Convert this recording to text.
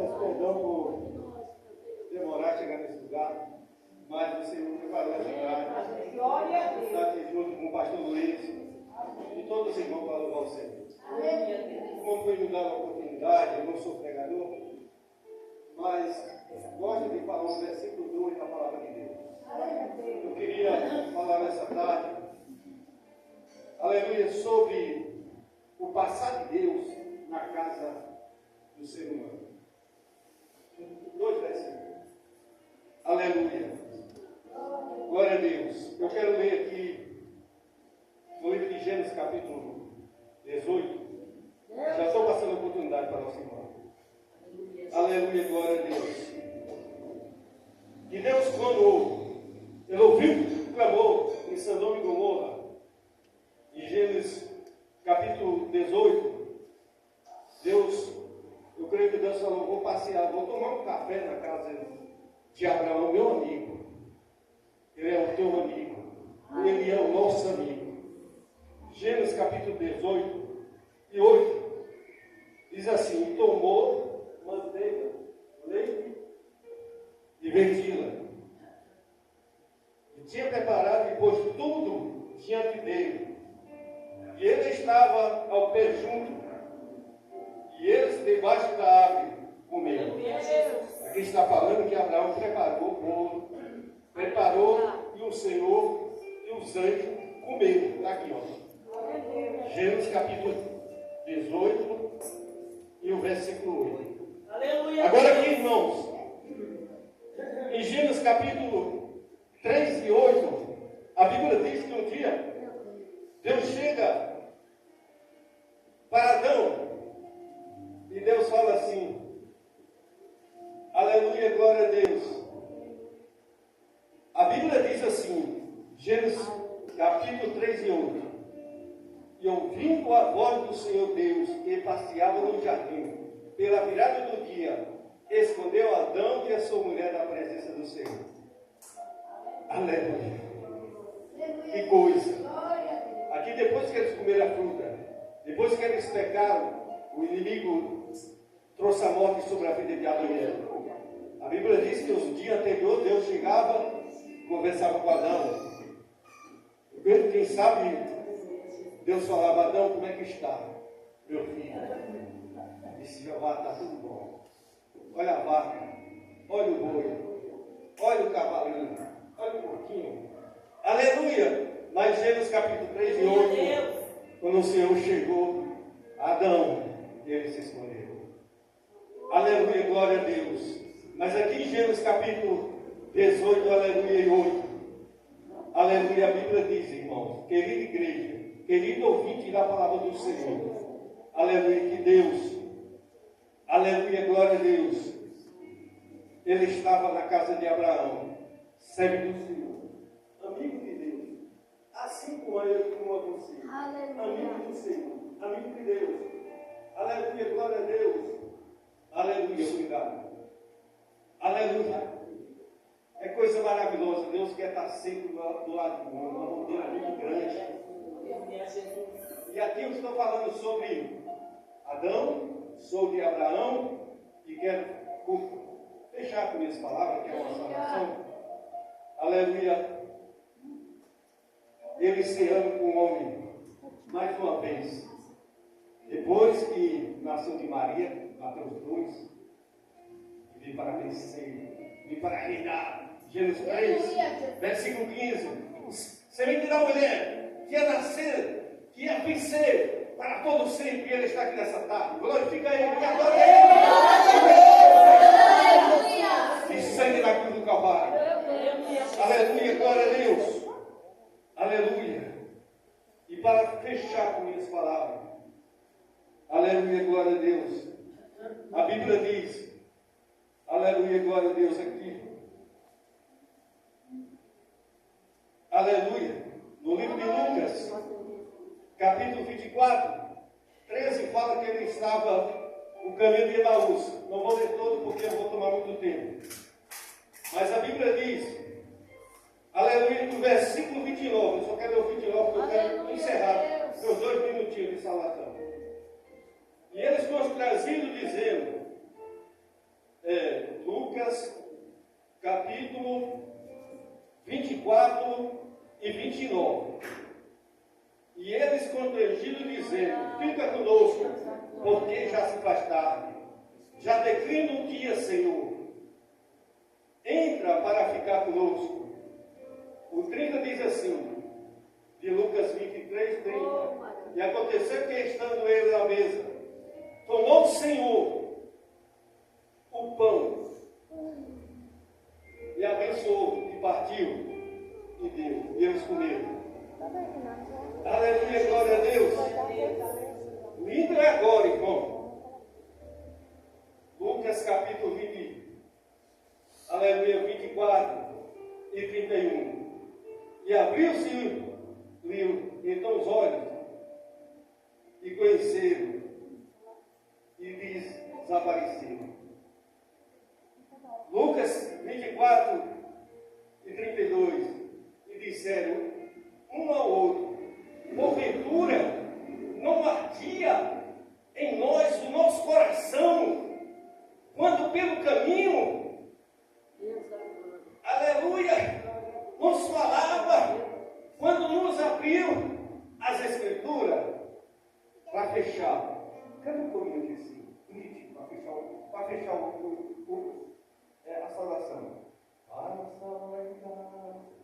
Peço perdão por demorar a chegar nesse lugar, mas o Senhor preparou essa tarde. Está aqui junto com o pastor Luiz e todos os irmãos para louvar o Senhor. Como foi me dar a oportunidade, eu não sou pregador, mas gosto de falar um versículo 2 da palavra de Deus. Eu queria falar nessa tarde, aleluia, sobre o passar de Deus na casa do ser humano. 2 versículos. Aleluia. Glória a Deus. Eu quero ler aqui no livro de Gênesis, capítulo 18. Já estou passando a oportunidade para nosso irmão. Aleluia, glória a Deus. E Deus, quando ele ouviu o clamor em Sodoma e Gomorra, em Gênesis capítulo 18, Deus, eu creio que Deus falou: vou passear, vou tomar um café na casa de Abraão, meu amigo. Ele é o teu amigo, ele é o nosso amigo. Gênesis capítulo 18 e 8 diz assim: tomou manteiga, leite e verdila, e tinha preparado e pôs tudo diante dele. E ele estava ao pé junto, e eles debaixo da árvore comeram. Aqui está falando que Abraão preparou o bolo, e o Senhor e os anjos comeram. Está aqui, ó. Gênesis capítulo 18 e o versículo 8. Aleluia. Agora aqui, irmãos, em Gênesis capítulo 3 e 8, a Bíblia diz que um dia Deus chega para Adão e Deus fala assim: aleluia, glória a Deus. A Bíblia diz assim, Gênesis capítulo 3 e 8: e ouvindo a voz do Senhor Deus, que passeava no jardim, pela virada do dia, escondeu Adão e a sua mulher da presença do Senhor. Aleluia. Que coisa. Aqui, depois que eles comeram a fruta, depois que eles pecaram, o inimigo trouxe a morte sobre a vida de Adão e Eva. A Bíblia diz que no dia anterior Deus chegava, conversava com Adão. Quem sabe Deus falava: Adão, como é que está, meu filho? Disse: Jeová, está tudo bom. Olha a vaca, olha o boi, olha o cavalinho, olha o porquinho. Aleluia! Mas Gênesis capítulo 3 e 8, quando o Senhor chegou, Adão, ele se escondeu. Aleluia, glória a Deus. Mas aqui em Gênesis capítulo 18, aleluia, e 8, aleluia, a Bíblia diz, irmãos, querida igreja, querido ouvinte da palavra do Senhor, aleluia, que Deus, aleluia, glória a Deus, ele estava na casa de Abraão, servo do Senhor, amigo de Deus, assim como eu, como a você, amigo do Senhor, amigo de Deus, aleluia, glória a Deus, aleluia, obrigado, aleluia. É coisa maravilhosa. Deus quer estar sempre do lado de nós, uma bandeira muito grande. E aqui eu estou falando sobre Adão, sou de Abraão, e quero fechar com minhas palavras, que é uma salvação. Aleluia. Ele se ama com o homem, mais uma vez. Depois que nasceu de Maria, Mateus 2, e veio para vencer, veio para reinar. Gênesis 3, versículo 15. Semente da mulher que ia nascer, que ia vencer para todo sempre. E ele está aqui nessa tarde. Glorifica ele, que adora ele. E sangue na cruz do Calvário. Aleluia, glória a Deus. Aleluia. E para fechar com minhas palavras, aleluia, glória a Deus. A Bíblia diz, aleluia, glória a Deus aqui. Aleluia. No livro de Lucas, capítulo 24, 13, fala que ele estava no caminho de Emaús. Não vou ler todo porque eu vou tomar muito tempo. Mas a Bíblia diz, aleluia, no versículo 29, eu só quero ler o 29 porque eu quero encerrar meus 2 minutinhos de salvação. E eles foram trazidos dizendo: 24 e 29. E eles constrangidos dizendo: fica conosco, porque já se faz tarde. Já declina o dia, Senhor. Entra para ficar conosco. O 30 diz assim, de Lucas 23, 30. E aconteceu que, estando ele à mesa, tomou o Senhor o pão e abençoou e partiu e deu. E eles comeram. Aleluia, glória a Deus. Lindo é agora, irmão. Lucas capítulo 20, aleluia, 24 e 31. E abriu-se então os olhos e conheceram e desapareceram. Lucas 24 e 32. E disseram um ao outro: porventura não ardia em nós o nosso coração quando pelo caminho, aleluia, nos falava, quando nos abriu as Escrituras para fechar? Cadê um pouquinho aqui assim? Para fechar a saudação. Para saudação.